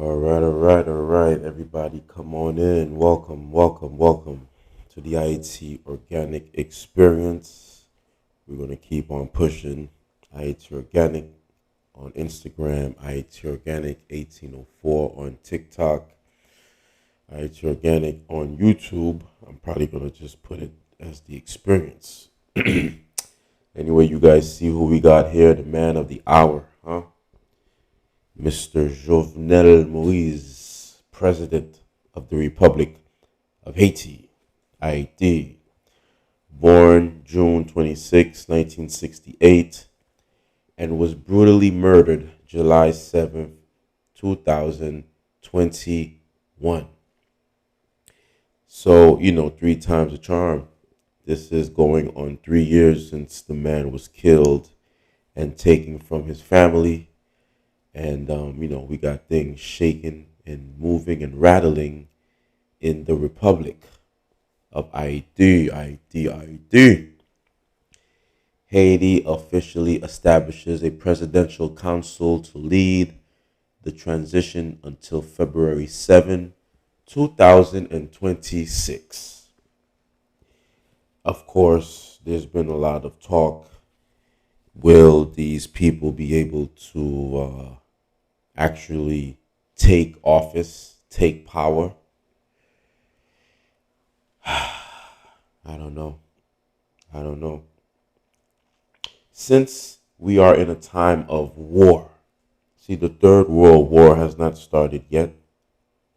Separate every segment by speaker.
Speaker 1: All right. Everybody, come on in. Welcome to the IET Organic Experience. We're going to keep on pushing IET Organic on Instagram, IET Organic 1804 on TikTok, IET Organic on YouTube. I'm probably going to just put it as the experience. Anyway, you guys see who we got here, the man of the hour, huh? Mr. Jovenel Moise, President of the Republic of Haiti, Haiti, born June 26, 1968, and was brutally murdered July 7th, 2021. So, three times a charm. This is going on 3 years since the man was killed and taken from his family. And, we got things shaking and moving and rattling in the Republic of Haiti. Haiti officially establishes a presidential council to lead the transition until February 7, 2026. Of course, there's been a lot of talk. Will these people be able to actually take office, take power? I don't know. I don't know. Since we are in a time of war, see, the Third World War has not started yet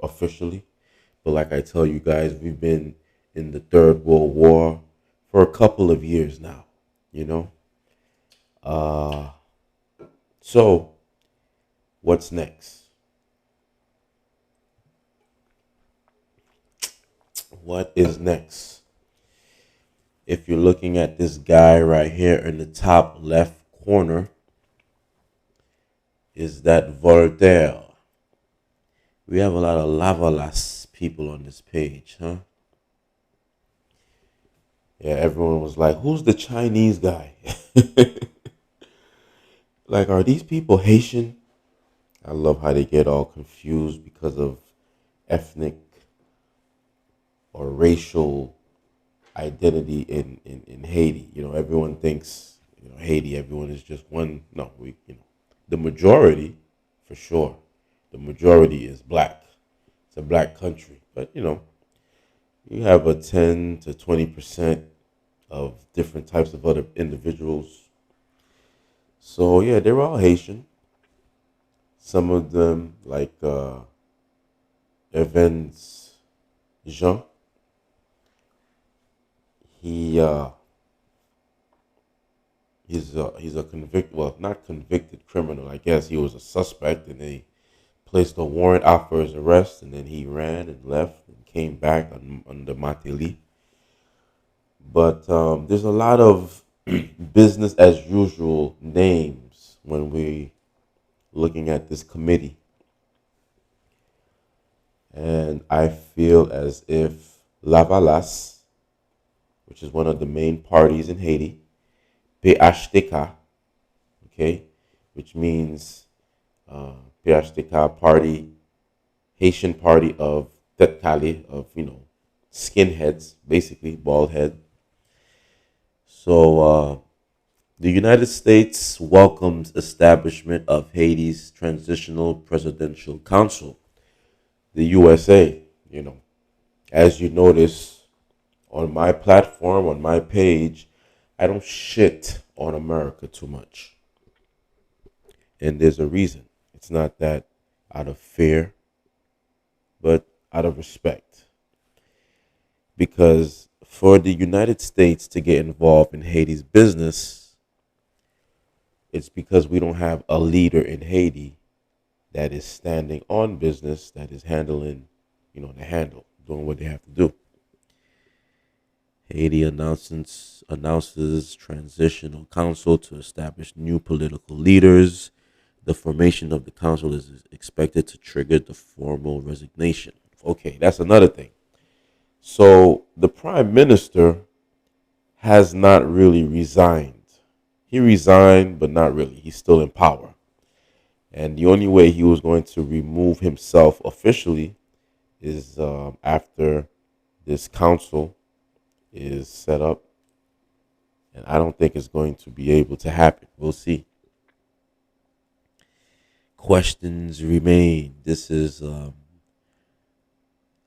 Speaker 1: officially, but like I tell you guys, we've been in the Third World War for a couple of years now, you know? Uh, so, what's next? What is next? If you're looking at this guy right here in the top left corner, is that Voltaire. We have a lot of Lavalas people on this page, huh? Yeah, everyone was like, who's the Chinese guy? Like, are these people Haitian? I love how they get all confused because of ethnic or racial identity in Haiti. Everyone thinks, Haiti, everyone is just one. No, the majority, for sure, the majority is black. It's a black country. But, you have a 10 to 20% of different types of other individuals. So, yeah, they're all Haitian. Some of them, like Evans Jean, he he's a convicted, well, not convicted criminal. I guess he was a suspect, and they placed a warrant out for his arrest, and then he ran and left and came back under Mateli. But there's a lot of business as usual names when we looking at this committee, and I feel as if Lavalas, which is one of the main parties in Haiti, PHTK, okay, which means PHTK party, Haitian party of Tetkali, of, skinheads, basically, bald head. So the United States welcomes establishment of Haiti's Transitional Presidential Council, the USA, As you notice on my platform, on my page, I don't shit on America too much. And there's a reason. It's not that out of fear, but out of respect. Because for the United States to get involved in Haiti's business, it's because we don't have a leader in Haiti that is standing on business, that is handling, the handle, doing what they have to do. Haiti announces transitional council to establish new political leaders. The formation of the council is expected to trigger the formal resignation. Okay, that's another thing. So the prime minister has not really resigned. He resigned, but not really. He's still in power. And the only way he was going to remove himself officially is after this council is set up. And I don't think it's going to be able to happen. We'll see. Questions remain. This is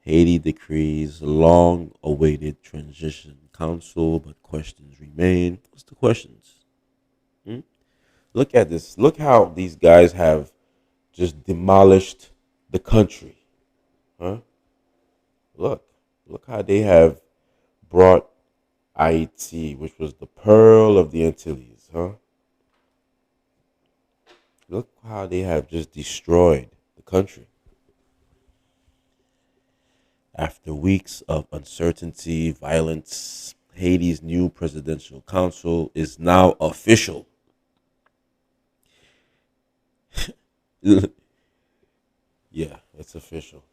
Speaker 1: Haiti decrees long awaited transition council, but questions remain. What's the questions? Hmm? Look at this. Look how these guys have just demolished the country. Huh? Look. Look how they have brought Haiti, which was the pearl of the Antilles, huh? Look how they have just destroyed the country. After weeks of uncertainty, violence, Haiti's new presidential council is now official. Yeah, it's official.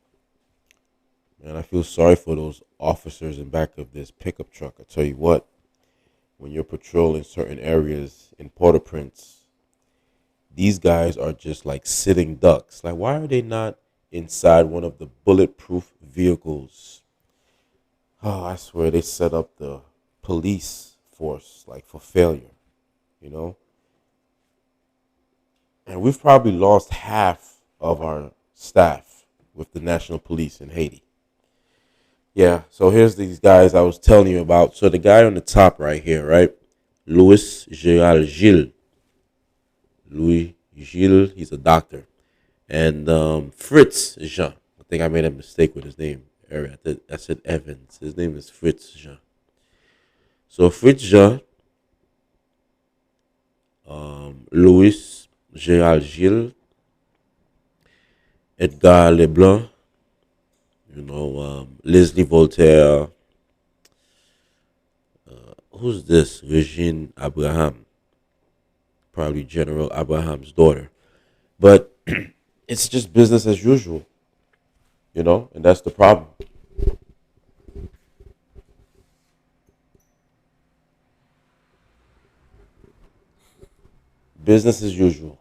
Speaker 1: Man, I feel sorry for those officers in back of this pickup truck. I tell you what, when you're patrolling certain areas in Port-au-Prince, these guys are just like sitting ducks. Like, why are they not inside one of the bulletproof vehicles? Oh, I swear they set up the police force like for failure, you know? And we've probably lost half of our staff with the national police in Haiti. Yeah, so here's these guys I was telling you about. So the guy on the top right here, right? Louis Gérald Gilles. Louis Gilles, he's a doctor. And Fritz Jean. I think I made a mistake with his name. I said Evans. His name is Fritz Jean. So Fritz Jean, Louis Gérald Gilles, Edgar Leblanc, Leslie Voltaire. Who's this? Regine Abraham, probably General Abraham's daughter. But it's just business as usual, and that's the problem. Business as usual.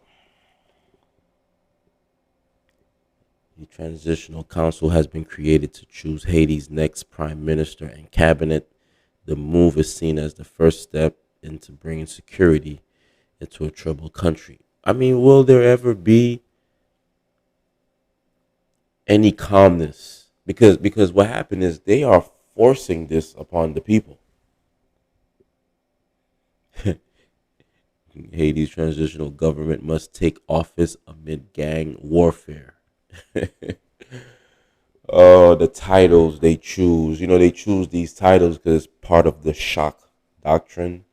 Speaker 1: The Transitional Council has been created to choose Haiti's next prime minister and cabinet. The move is seen as the first step into bringing security into a troubled country. I mean, will there ever be any calmness? Because what happened is they are forcing this upon the people. Haiti's transitional government must take office amid gang warfare. Oh, the titles they choose. They choose these titles because part of the shock doctrine.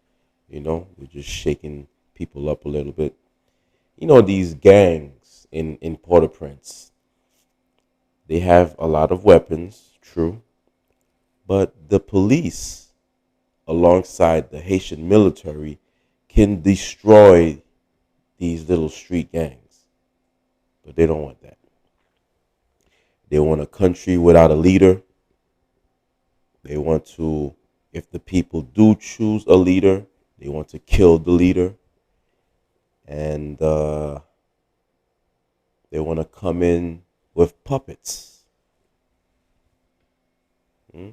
Speaker 1: They're just shaking people up a little bit. These gangs in Port-au-Prince, they have a lot of weapons, true, but the police, alongside the Haitian military, can destroy these little street gangs. But they don't want that. They want a country without a leader. They want to, if the people do choose a leader, they want to kill the leader. And they want to come in with puppets. Hmm?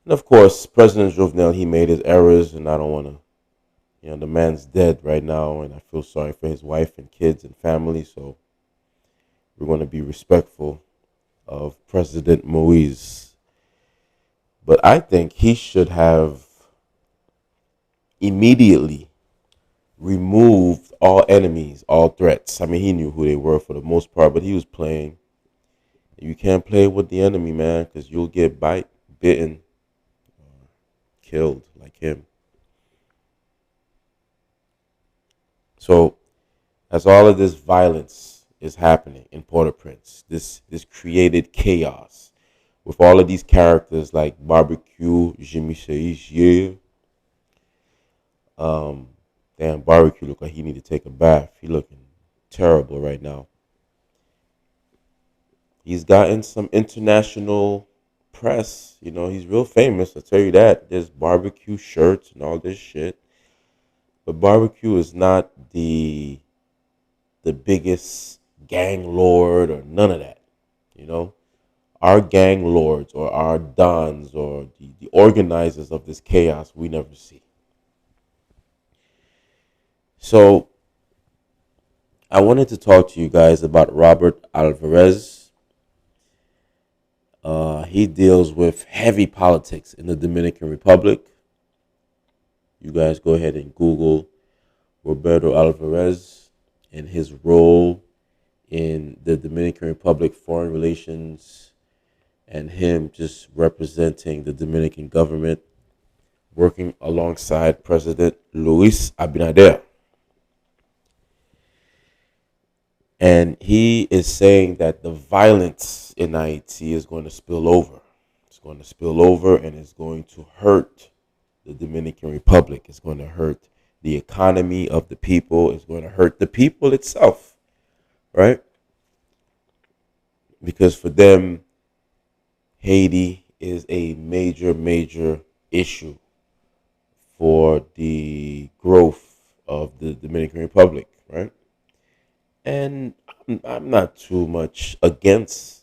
Speaker 1: And of course, President Jovenel, he made his errors, and I don't want to, the man's dead right now, and I feel sorry for his wife and kids and family, so we're going to be respectful of President Moise. But I think he should have immediately removed all enemies, all threats. I mean, he knew who they were for the most part, but he was playing. You can't play with the enemy, man, because you'll get bitten, killed like him. So, as all of this violence is happening in Port-au-Prince, this created chaos with all of these characters like Barbecue, Jimmy Chaigier. Damn, Barbecue look like he need to take a bath. He looking terrible right now. He's gotten some international press. He's real famous. I tell you that. There's barbecue shirts and all this shit. But barbecue is not the the biggest gang lord or none of that. You know, our gang lords or our dons or the organizers of this chaos we never see. So I wanted to talk to you guys about Robert Alvarez. He deals with heavy politics in the Dominican Republic. You guys go ahead and Google Roberto Alvarez and his role in the Dominican Republic foreign relations and him just representing the Dominican government, working alongside President Luis Abinader. And he is saying that the violence in Haiti is going to spill over. It's going to spill over and it's going to hurt the Dominican Republic. It's going to hurt the economy of the people. It's going to hurt the people itself, right? Because for them, Haiti is a major, major issue for the growth of the Dominican Republic, right? And I'm not too much against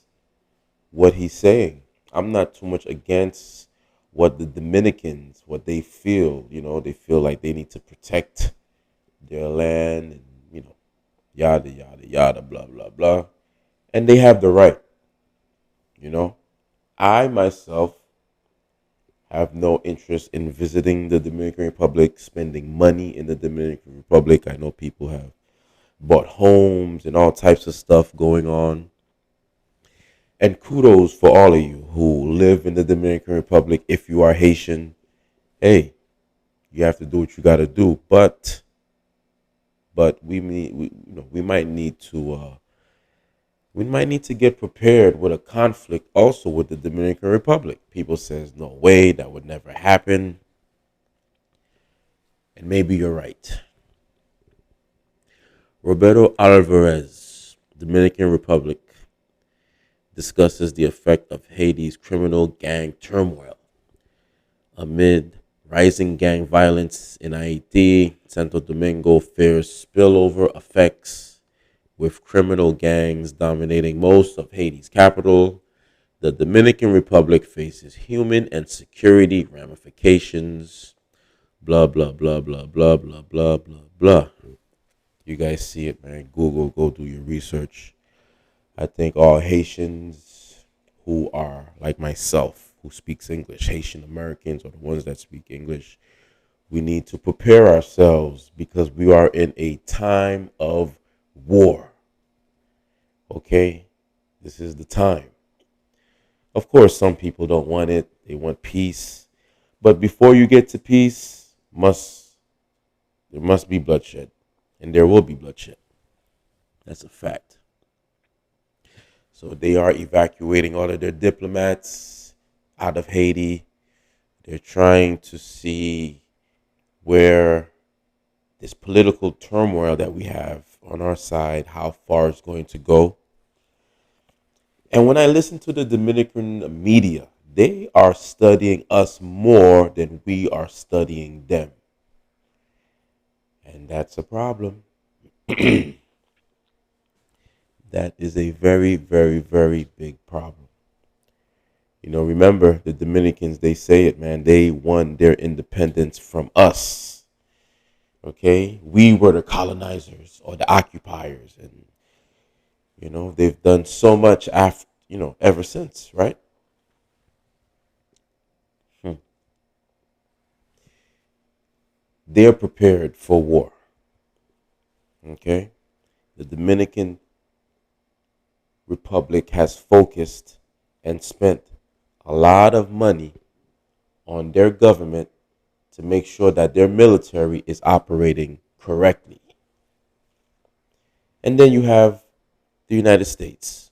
Speaker 1: what he's saying. I'm not too much against what the Dominicans, what they feel. You know, they feel like they need to protect their land and, yada, yada, yada, blah, blah, blah. And they have the right, you know. I myself have no interest in visiting the Dominican Republic, spending money in the Dominican Republic. I know people have bought homes and all types of stuff going on. And kudos for all of you who live in the Dominican Republic. If you are Haitian, hey, you have to do what you got to do. But we might need to get prepared with a conflict also with the Dominican Republic. People says no way, that would never happen, and maybe you're right. Roberto Alvarez, Dominican Republic, discusses the effect of Haiti's criminal gang turmoil amid rising gang violence in Haiti. Santo Domingo fears spillover effects with criminal gangs dominating most of Haiti's capital. The Dominican Republic faces human and security ramifications. Blah, blah, blah, blah, blah, blah, blah, blah, blah. You guys see it, man. Google, go do your research. I think all Haitians who are like myself, who speaks English, Haitian Americans or the ones that speak English, we need to prepare ourselves because we are in a time of war. Okay? This is the time. Of course, some people don't want it. They want peace. But before you get to peace, there must be bloodshed. And there will be bloodshed. That's a fact. So they are evacuating all of their diplomats out of Haiti. They're trying to see where this political turmoil that we have on our side, how far it's going to go. And when I listen to the Dominican media, they are studying us more than we are studying them. And that's a problem. That is a very, very, very big problem. Remember the Dominicans, they say it, man. They won their independence from us. Okay? We were the colonizers or the occupiers. And, they've done so much ever since, right? They're prepared for war. Okay? The Dominican Republic has focused and spent a lot of money on their government to make sure that their military is operating correctly. And then you have the United States,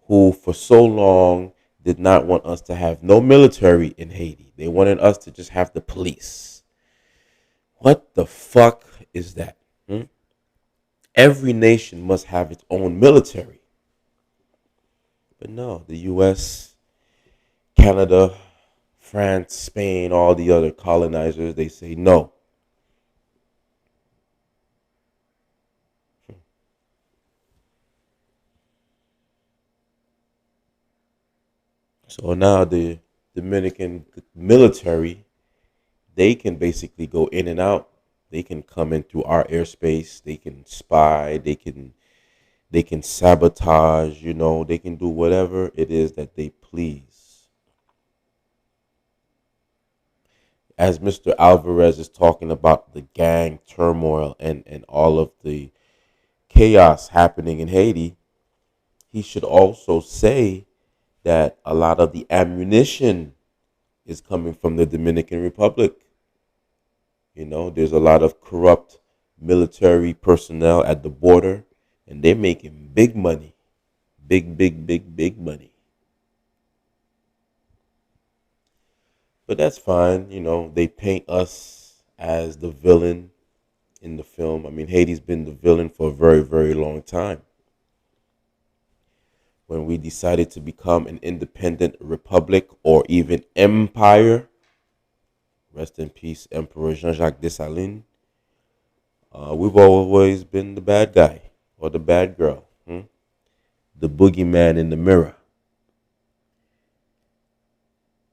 Speaker 1: who for so long did not want us to have no military in Haiti. They wanted us to just have the police. What the fuck is that? Every nation must have its own military. But no, the U.S., Canada, France, Spain, all the other colonizers, they say no. So now the Dominican military, they can basically go in and out. They can come in through our airspace. They can spy. They can sabotage. They can do whatever it is that they please. As Mr. Alvarez is talking about the gang turmoil and all of the chaos happening in Haiti, he should also say that a lot of the ammunition is coming from the Dominican Republic. There's a lot of corrupt military personnel at the border, and they're making big money. Big, big, big, big money. But that's fine. They paint us as the villain in the film. I mean, Haiti's been the villain for a very, very long time. When we decided to become an independent republic or even empire, rest in peace, Emperor Jean-Jacques Dessalines, we've always been the bad guy or the bad girl, the boogeyman in the mirror.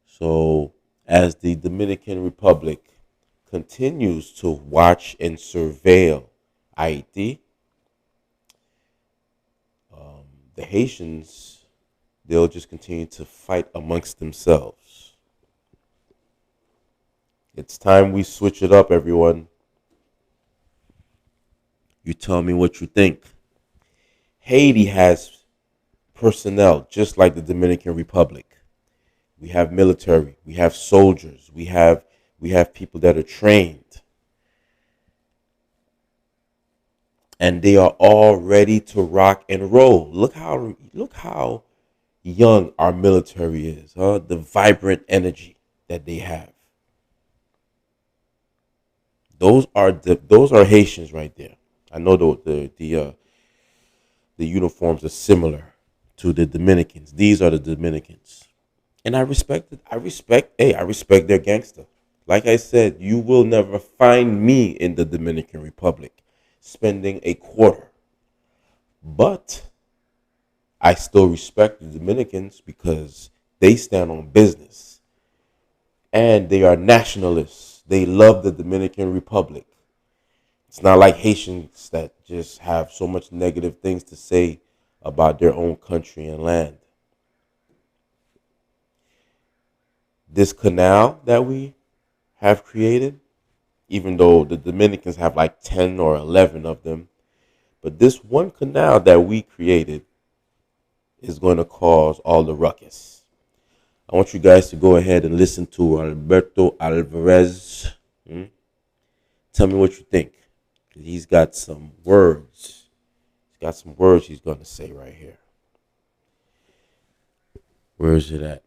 Speaker 1: So, as the Dominican Republic continues to watch and surveil Haiti, the Haitians, they'll just continue to fight amongst themselves. It's time we switch it up, everyone. You tell me what you think. Haiti has personnel just like the Dominican Republic. We have military, we have soldiers, we have people that are trained. And they are all ready to rock and roll. Look how young our military is, huh? The vibrant energy that they have. Those are Haitians right there. I know the uniforms are similar to the Dominicans. These are the Dominicans, and I respect it. I respect their gangster. Like I said, you will never find me in the Dominican Republic spending a quarter, but I still respect the Dominicans because they stand on business and they are nationalists. They love the Dominican Republic. It's not like Haitians that just have so much negative things to say about their own country and land. This canal that we have created, even though the Dominicans have like 10 or 11 of them, but this one canal that we created is going to cause all the ruckus. I want you guys to go ahead and listen to Alberto Alvarez. Tell me what you think. He's got some words. He's got some words he's going to say right here. Where is it at?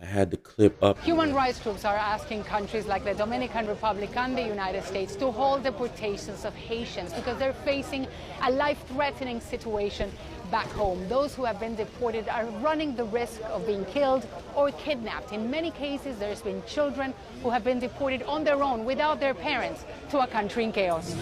Speaker 1: I had the clip up.
Speaker 2: Human rights groups are asking countries like the Dominican Republic and the United States to hold deportations of Haitians because they're facing a life-threatening situation back home. Those who have been deported are running the risk of being killed or kidnapped. In many cases, there's been children who have been deported on their own without their parents to a country in chaos.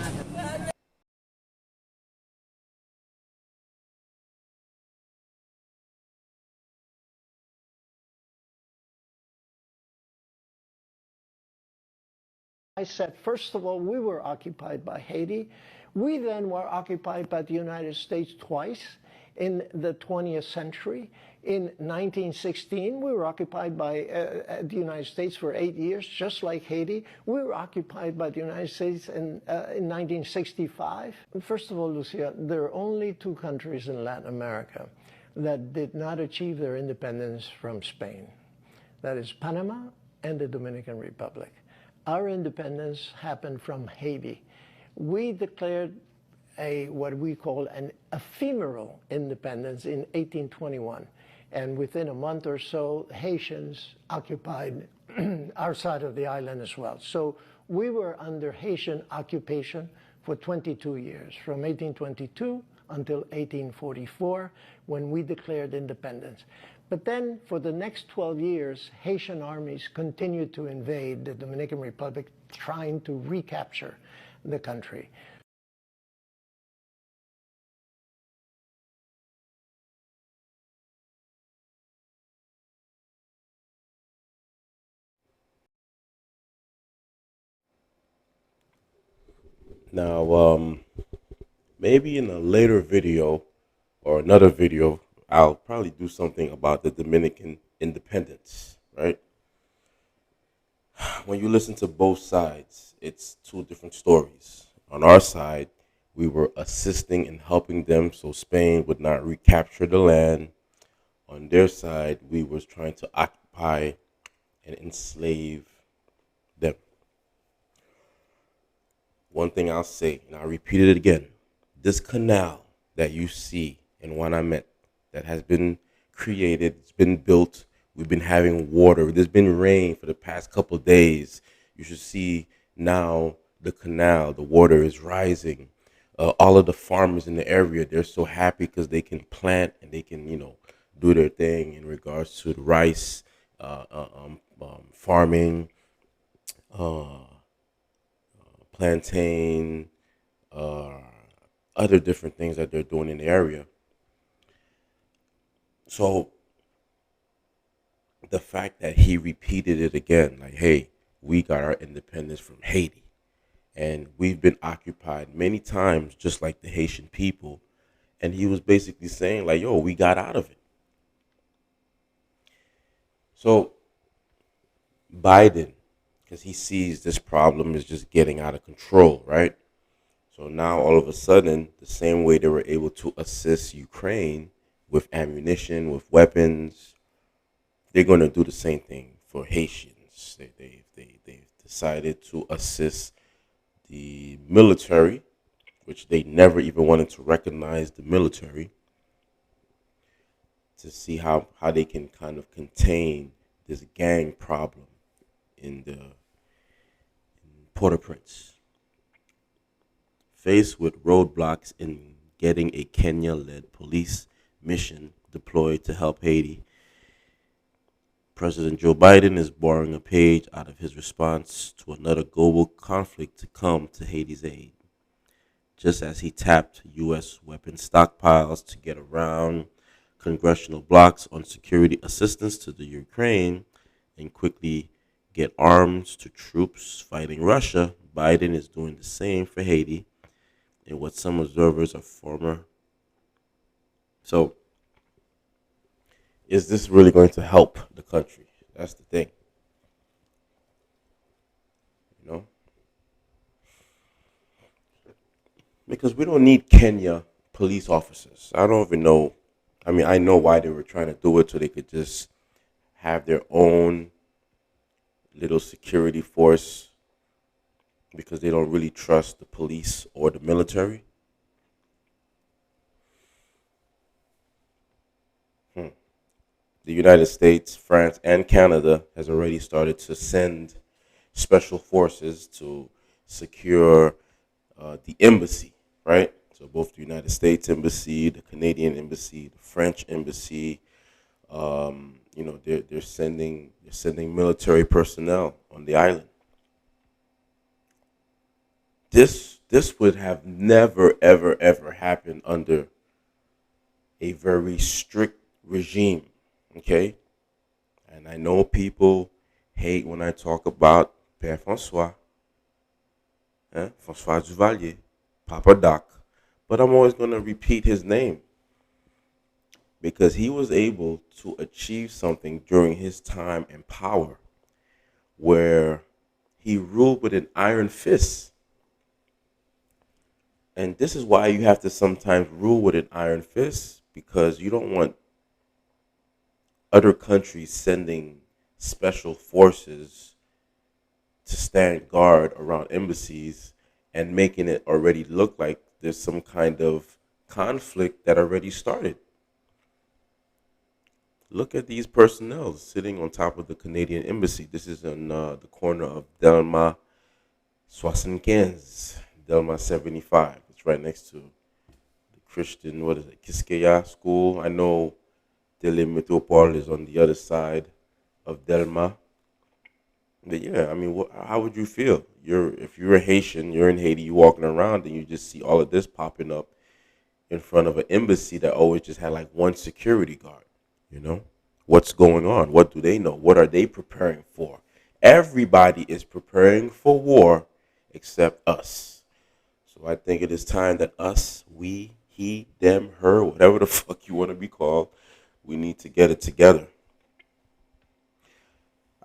Speaker 3: I said, first of all, we were occupied by Haiti. We then were occupied by the United States twice in the 20th century. In 1916, we were occupied by the United States for 8 years, just like Haiti. We were occupied by the United States in 1965. First of all, Lucia, there are only two countries in Latin America that did not achieve their independence from Spain. That is Panama and the Dominican Republic. Our independence happened from Haiti. We declared what we call an ephemeral independence in 1821. And within a month or so, Haitians occupied our side of the island as well. So we were under Haitian occupation for 22 years, from 1822 until 1844, when we declared independence. But then, for the next 12 years, Haitian armies continued to invade the Dominican Republic, trying to recapture the country.
Speaker 1: Now, maybe in a later video or another video, I'll probably do something about the Dominican independence, right? When you listen to both sides, it's two different stories. On our side, we were assisting and helping them so Spain would not recapture the land. On their side, we was trying to occupy and enslave them. One thing I'll say, and I'll repeat it again, this canal that you see in Wanamet that has been created, it's been built, we've been having water, there's been rain for the past couple of days. You should see now the canal, the water is rising. All of the farmers in the area, they're so happy because they can plant and they can, do their thing in regards to the rice, farming, uh, plantain, uh, other different things that they're doing in the area. So the fact that he repeated it again, like, hey, we got our independence from Haiti and we've been occupied many times, just like the Haitian people. And he was basically saying, like, yo, we got out of it. So Biden, because he sees this problem is just getting out of control, right? So now all of a sudden, the same way they were able to assist Ukraine with ammunition, with weapons, they're going to do the same thing for Haitians. They've decided to assist the military, which they never even wanted to recognize the military, to see how they can kind of contain this gang problem in Port-au-Prince. Faced with roadblocks in getting a Kenya-led police mission deployed to help Haiti, President Joe Biden is borrowing a page out of his response to another global conflict to come to Haiti's aid. Just as he tapped U.S. weapon stockpiles to get around congressional blocks on security assistance to the Ukraine and quickly get arms to troops fighting Russia, Biden is doing the same for Haiti in what some observers are former. So, is this really going to help the country? That's the thing. You know? Because we don't need Kenya police officers. I don't even know. I mean, I know why they were trying to do it so they could just have their own little security force because they don't really trust the police or the military. The United States, France, and Canada has already started to send special forces to secure the embassy, right? So both the United States embassy, the Canadian embassy, the French embassy, they're sending military personnel on the island. This would have never ever ever happened under a very strict regime, okay? And I know people hate when I talk about Père François, François Duvalier, Papa Doc, but I'm always going to repeat his name because he was able to achieve something during his time in power where he ruled with an iron fist. And this is why you have to sometimes rule with an iron fist, because you don't want other countries sending special forces to stand guard around embassies and making it already look like there's some kind of conflict that already started. Look at these personnel sitting on top of the Canadian embassy. This is on the corner of Delma 75, Delma 75. It's right next to the Christian, what is it, Kiskeya School. I know Tele Metropole is on the other side of Delma. But yeah, I mean, how would you feel? If you're a Haitian, you're in Haiti, you're walking around, and you just see all of this popping up in front of an embassy that always just had like one security guard. You know, what's going on? What do they know? What are they preparing for? Everybody is preparing for war except us. So I think it is time that us, we, he, them, her, whatever the fuck you want to be called, we need to get it together.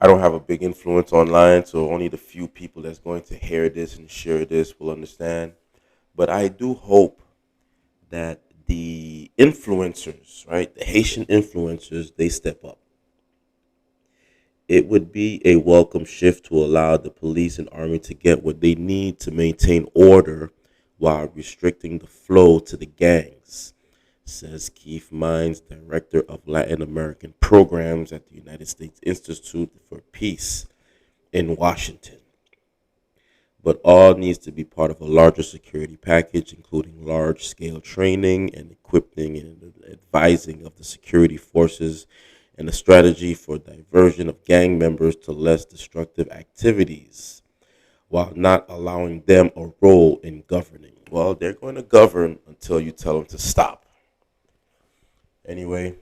Speaker 1: I don't have a big influence online, so only the few people that's going to hear this and share this will understand. But I do hope that the influencers, right, the Haitian influencers, they step up. It would be a welcome shift to allow the police and army to get what they need to maintain order while restricting the flow to the gangs, says Keith Mines, Director of Latin American Programs at the United States Institute for Peace in Washington. But all needs to be part of a larger security package, including large scale training and equipping and advising of the security forces and a strategy for diversion of gang members to less destructive activities while not allowing them a role in governing. Well, they're going to govern until you tell them to stop. Anyway,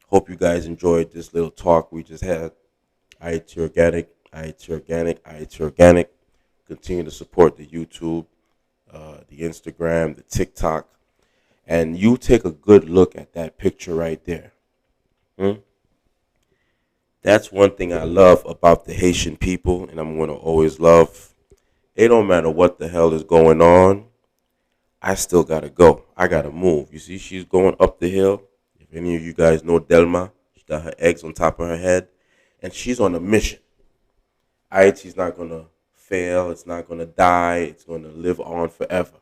Speaker 1: hope you guys enjoyed this little talk we just had. IIT Organic, IIT Organic, IIT Organic. Continue to support the YouTube, the Instagram, the TikTok. And you take a good look at that picture right there. That's one thing I love about the Haitian people, and I'm going to always love. It don't matter what the hell is going on. I still got to go. I got to move. You see, she's going up the hill. If any of you guys know Delma, she got her eggs on top of her head, and she's on a mission. IIT's not going to fail. It's not going to die. It's going to live on forever.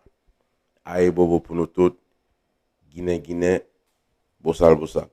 Speaker 1: Aye bobo punutut. Guinée, Guinée. Bosal, bosal.